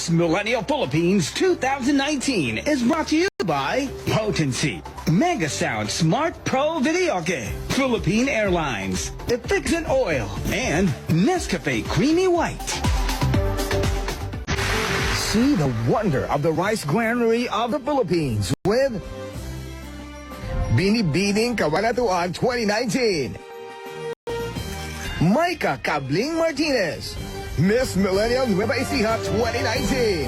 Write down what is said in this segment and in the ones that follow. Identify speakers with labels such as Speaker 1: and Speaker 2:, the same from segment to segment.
Speaker 1: Miss Millennial Philippines 2019 is brought to you by Potency, Mega Sound Smart Pro Videoke, Philippine Airlines, Efficient Oil, and Nescafe Creamy White. See the wonder of the rice granary of the Philippines with Binibining Kabanatuan 2019. Micah Cabling Martinez, Miss Millennial Nueva Ecija 2019.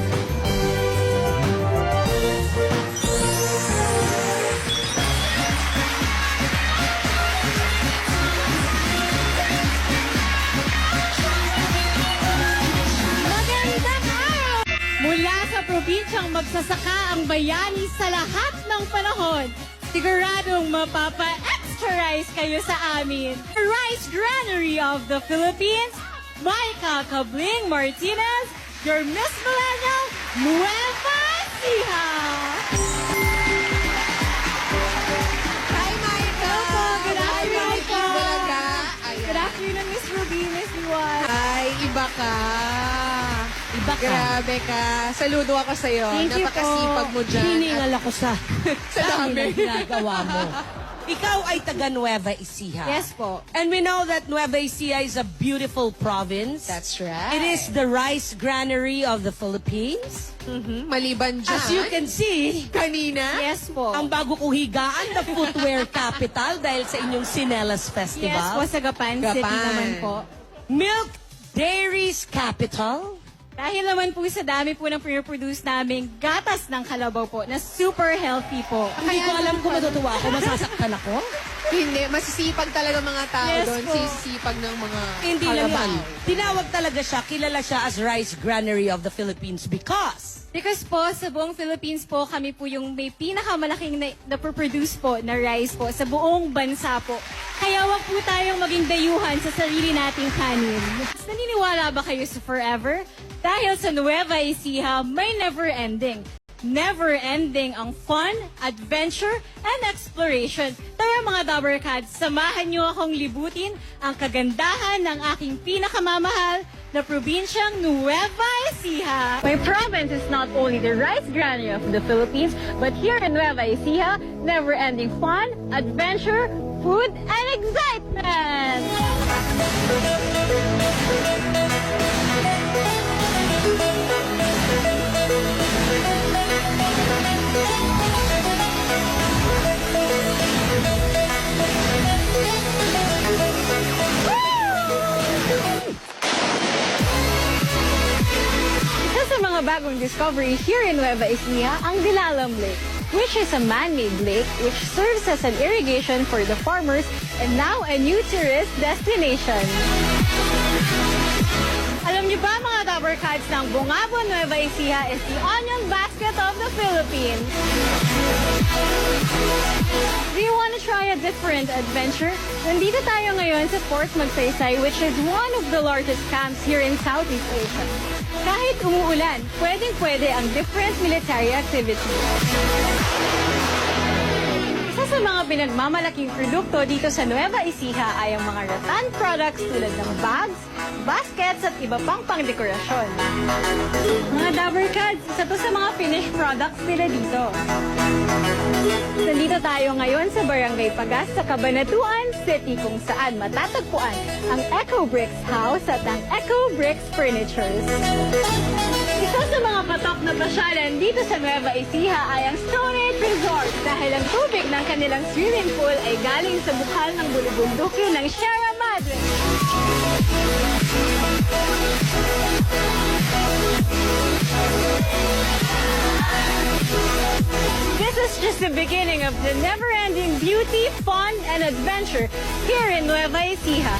Speaker 2: Mula sa probinsyang magsasaka ang bayani sa lahat ng panahon, siguradong mapapa-extra rice kayo sa amin. The Rice Granary of the Philippines, Micah Cabling Martinez, your Miss Millennial Nueva Ecija.
Speaker 3: Hi, Micah!
Speaker 2: Hello, good afternoon,
Speaker 3: Hi,
Speaker 2: Micah.
Speaker 3: Bulaga. Ayan.
Speaker 2: Good afternoon, Miss Ruby, Miss Iwan.
Speaker 3: Ay, iba ka.
Speaker 2: Iba ka.
Speaker 3: Grabe ka. Saludo ako sa'yo.
Speaker 2: Thank you
Speaker 3: Napakasipag
Speaker 2: po.
Speaker 3: mo dyan.
Speaker 4: Hiningal ako sa
Speaker 3: dami
Speaker 4: ng ginagawa mo. Ikaw ay taga Nueva Ecija.
Speaker 2: Yes po.
Speaker 4: And we know that Nueva Ecija is a beautiful province.
Speaker 3: That's right.
Speaker 4: It is the rice granary of the Philippines.
Speaker 3: Maliban dyan.
Speaker 4: As you can see,
Speaker 3: Kanina?
Speaker 2: Yes po.
Speaker 4: ang bago kong higaan, the footwear capital dahil sa inyong Sinelas Festival.
Speaker 2: Yes po, sa Gapan City
Speaker 3: Gapan.
Speaker 2: naman po.
Speaker 4: Milk Dairies Capital.
Speaker 2: Dahil naman po sa dami po ng produce namin gatas ng kalabaw po na super healthy po.
Speaker 4: Hindi ko alam kung matutuwa ako, masasaktan ako.
Speaker 3: Hindi. Masisipag talaga mga tao
Speaker 2: Yes
Speaker 3: doon.
Speaker 2: po.
Speaker 3: Sisipag ng mga
Speaker 4: Hindi lang
Speaker 3: kalabaw.
Speaker 4: yan. Tinawag talaga siya, kilala siya as Rice Granary of the Philippines because
Speaker 2: Po, sa buong Philippines po, kami po yung may pinakamalaking na-produce po na rice po sa buong bansa po. Kaya wag po tayong maging dayuhan sa sarili nating kanin. Naniniwala ba kayo sa forever? Dahil sa Nueva Ecija, may never ending. Never ending ang fun, adventure, and exploration. Tara mga Dabbercats, samahan niyo akong libutin ang kagandahan ng aking pinakamamahal na probinsyang Nueva Ecija. My province is not only the rice granary of the Philippines, but here in Nueva Ecija, never-ending fun, adventure, food, and excitement! Isa sa mga bagong discovery here in Nueva Ecija, ang Dilalam Lake, which is a man-made lake which serves as an irrigation for the farmers and now a new tourist destination. Alam niyo ba mga Dabbercats na ang Bungabo Nueva Ecija is the onion basket of the Philippines? Do you want to try a different adventure? Nandito tayo ngayon sa Fort Magsaysay, which is one of the largest camps here in Southeast Asia. Kahit umuulan, pwedeng-pwede ang different military activities. Isa sa mga pinagmamalaking produkto dito sa Nueva Ecija ay ang mga rattan products tulad ng bags, baskets at iba pang pangdekorasyon. Mga Dabbercats, isa to sa mga finished products nila dito. Nandito tayo ngayon sa Barangay Pagas sa Cabanatuan City kung saan matatagpuan ang Eco Bricks House at ang Eco Bricks Furnitures. Isa sa mga patok na pasyalan dito sa Nueva Ecija ay ang Stone Age Resort dahil ang tubig ng kanilang swimming pool ay galing sa bukal ng bulubundukyo ng Sierra Madre. This is just the beginning of the never-ending beauty, fun, and adventure here in Nueva Ecija.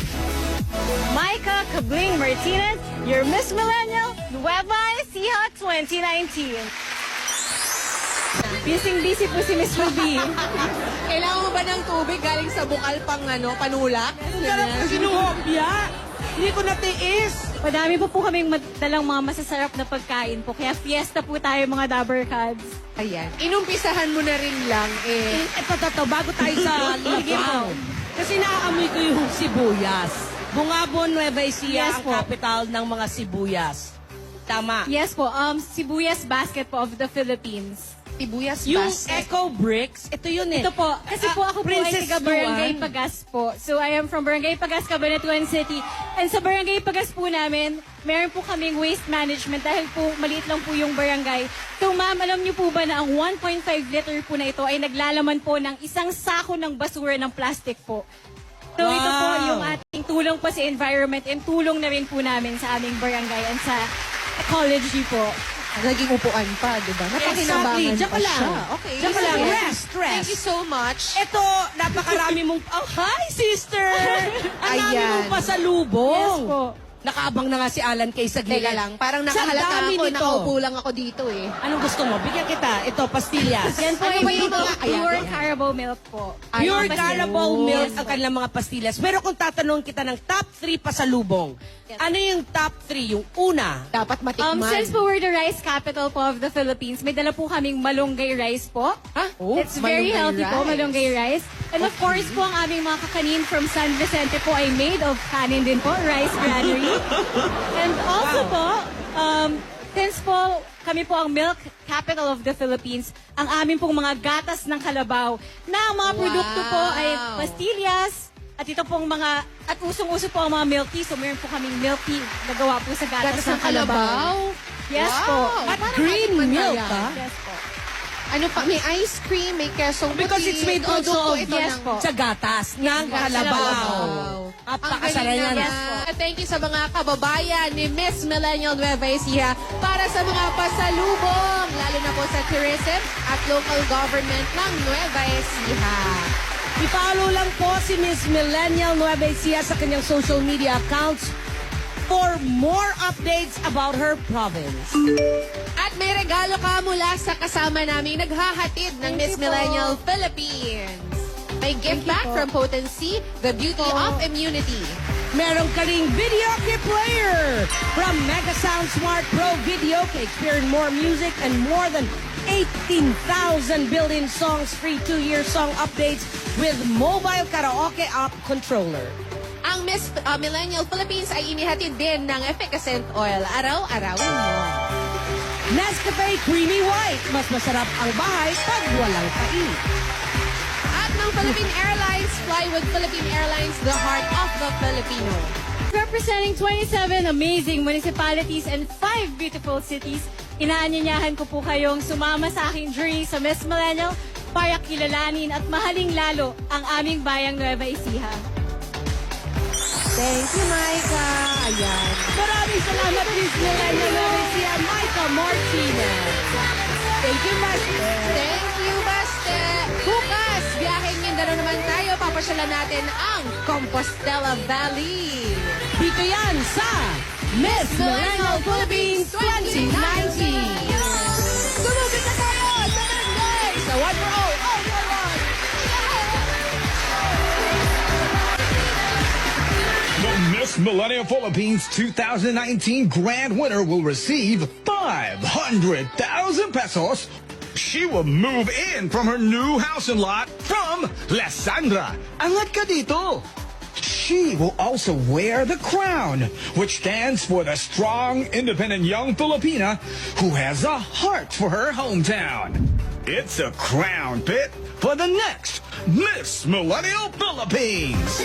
Speaker 2: Micah Cabling Martinez, your Miss Millennial Nueva Ecija 2019. Busy-busy po si Miss Ruby.
Speaker 3: Kailangan mo ba ng tubig galing sa bukal pang panulak?
Speaker 4: sarap kasi nung hopya. Hindi ko natiis.
Speaker 2: Madami po kaming dalang mga masasarap na pagkain po. Kaya fiesta po tayo mga Dabbercats.
Speaker 3: Ayan. Inumpisahan mo na rin lang
Speaker 4: Ito, bago tayo sa
Speaker 2: Sige po.
Speaker 4: lugaw. Kasi naaamoy ko yung sibuyas. Bungabon, Nueva Ecija
Speaker 2: Yes
Speaker 4: ang
Speaker 2: po.
Speaker 4: capital ng mga sibuyas. Tama.
Speaker 2: Yes po, Sibuyas Basket po of the Philippines.
Speaker 3: Sibuyas
Speaker 4: Yung
Speaker 3: basket.
Speaker 4: Eco Bricks, ito yun eh.
Speaker 2: Ito po, kasi po ako po ay
Speaker 4: Princess
Speaker 2: taga Barangay
Speaker 4: Luan.
Speaker 2: Pagas po. So I am from Barangay Pagas, Cabanatuan City. And sa Barangay Pagas po namin, meron po kaming waste management dahil po maliit lang po yung barangay. So ma'am, alam niyo po ba na ang 1.5 liter po na ito ay naglalaman po ng isang sako ng basura ng plastic po. So ito po
Speaker 4: Wow.
Speaker 2: yung ating tulong po sa environment and tulong na rin po namin sa aming barangay and sa ecology po.
Speaker 3: Naging upuan pa, di ba?
Speaker 4: Exactly. Diyan ka lang.
Speaker 3: siya. Okay.
Speaker 4: Diyan ka lang.
Speaker 3: Sige.
Speaker 4: Rest.
Speaker 3: Thank you so much.
Speaker 4: Ito, napakarami mong... Oh, hi, sister! Ang dami
Speaker 3: Ayan.
Speaker 4: mong pasalubong.
Speaker 2: Yes po.
Speaker 4: Nakaabang na nga si Alan kay sa gilid.
Speaker 3: Teka lang, parang
Speaker 4: Sa
Speaker 3: nakahalata
Speaker 4: dami
Speaker 3: ako,
Speaker 4: nito.
Speaker 3: nakaupo lang ako dito eh.
Speaker 4: Anong gusto mo? Bigyan kita. Ito, pastillas.
Speaker 2: Yan po
Speaker 3: Ano
Speaker 2: ay
Speaker 3: ba yung
Speaker 2: made of
Speaker 3: mga- ayan,
Speaker 2: pure
Speaker 3: ayan.
Speaker 2: Carabao milk po.
Speaker 4: Pure
Speaker 2: Ay,
Speaker 4: Carabao
Speaker 2: yes
Speaker 4: milk
Speaker 2: po.
Speaker 4: ang kanilang mga pastillas. Pero kung tatanungin kita ng top 3 pasalubong, ano yung top 3? Yung una,
Speaker 3: Dapat matikman.
Speaker 2: Since po we're the rice capital po of the Philippines, may dala po kaming malunggay rice po.
Speaker 4: ha? Oh,
Speaker 2: It's very
Speaker 3: malunggay
Speaker 2: healthy po,
Speaker 3: rice.
Speaker 2: malunggay rice. And of course po, ang aming mga kakanin from San Vicente po ay made of kanin din po, rice granary. And also po, since po kami po ang milk capital of the Philippines, ang aming pong mga gatas ng kalabaw na ang mga produkto po ay pastillas, at ito pong mga, at usong-uso po ang mga milk tea. So meron po kaming milk tea na gawa po sa gatas,
Speaker 3: Gatas ng kalabaw?
Speaker 2: Yes
Speaker 3: Wow.
Speaker 2: po.
Speaker 4: At
Speaker 3: Parang
Speaker 4: green
Speaker 3: matikman
Speaker 4: milk,
Speaker 3: kaya.
Speaker 4: ha?
Speaker 2: Yes po.
Speaker 3: Ano pa? May ice cream, may kesong
Speaker 4: Because
Speaker 3: puti.
Speaker 4: it's made also
Speaker 3: Produkto
Speaker 4: of
Speaker 3: ito
Speaker 2: yes
Speaker 3: ng-
Speaker 2: po.
Speaker 4: sa gatas ng kalabaw.
Speaker 3: Wow.
Speaker 4: Napakasarap
Speaker 3: Ang galing
Speaker 4: yan.
Speaker 3: naman. Thank you sa mga kababayan ni Miss Millennial Nueva Ecija para sa mga pasalubong, lalo na po sa tourism at local government ng Nueva Ecija.
Speaker 4: I-follow lang po si Miss Millennial Nueva Ecija sa kanyang social media accounts for more updates about her province.
Speaker 3: At may regalo ka mula sa kasama naming naghahatid ng Miss Millennial Philippines. May gift back from Potency, the beauty of immunity.
Speaker 4: Meron ka ring video key player from Mega Sound Smart Pro Video Key. Experience more music and more than 18,000 built-in songs, free 2-year song updates with mobile karaoke app controller.
Speaker 3: Ang Miss Millennial Philippines ay inihatid din ng efficacent oil. Araw-araw mo.
Speaker 4: Nescafe Creamy White. Mas masarap ang bahay pag walang kainit.
Speaker 3: At ng Philippine Airlines, fly with Philippine Airlines, the heart of the Filipino.
Speaker 2: Representing 27 amazing municipalities and 5 beautiful cities, inaanyayahan ko po kayong sumama sa aking journey sa Miss Millennial para kilalanin at mahaling lalo ang aming bayang Nueva Ecija.
Speaker 3: Thank you, Maika. Ayan.
Speaker 4: Maraming salamat, Miss Millennial Nueva Ecija, Maika Martinez. Thank you, Master.
Speaker 3: Thank you, Baste. Bukas, biyaheng Mindanao naman tayo. Papasyalan natin ang Compostela Valley.
Speaker 4: Dito yan sa Miss Millennial Philippines 2019.
Speaker 3: Sumugod na tayo sa barangay! Sa One for All for One!
Speaker 1: The Miss Millennial Philippines 2019 grand winner will receive 500,000 pesos. She will move in from her new house and lot from Lesandra. Angat ka dito. She will also wear the crown, which stands for the strong, independent young Filipina who has a heart for her hometown. It's a crown pit for the next Miss Millennial Philippines.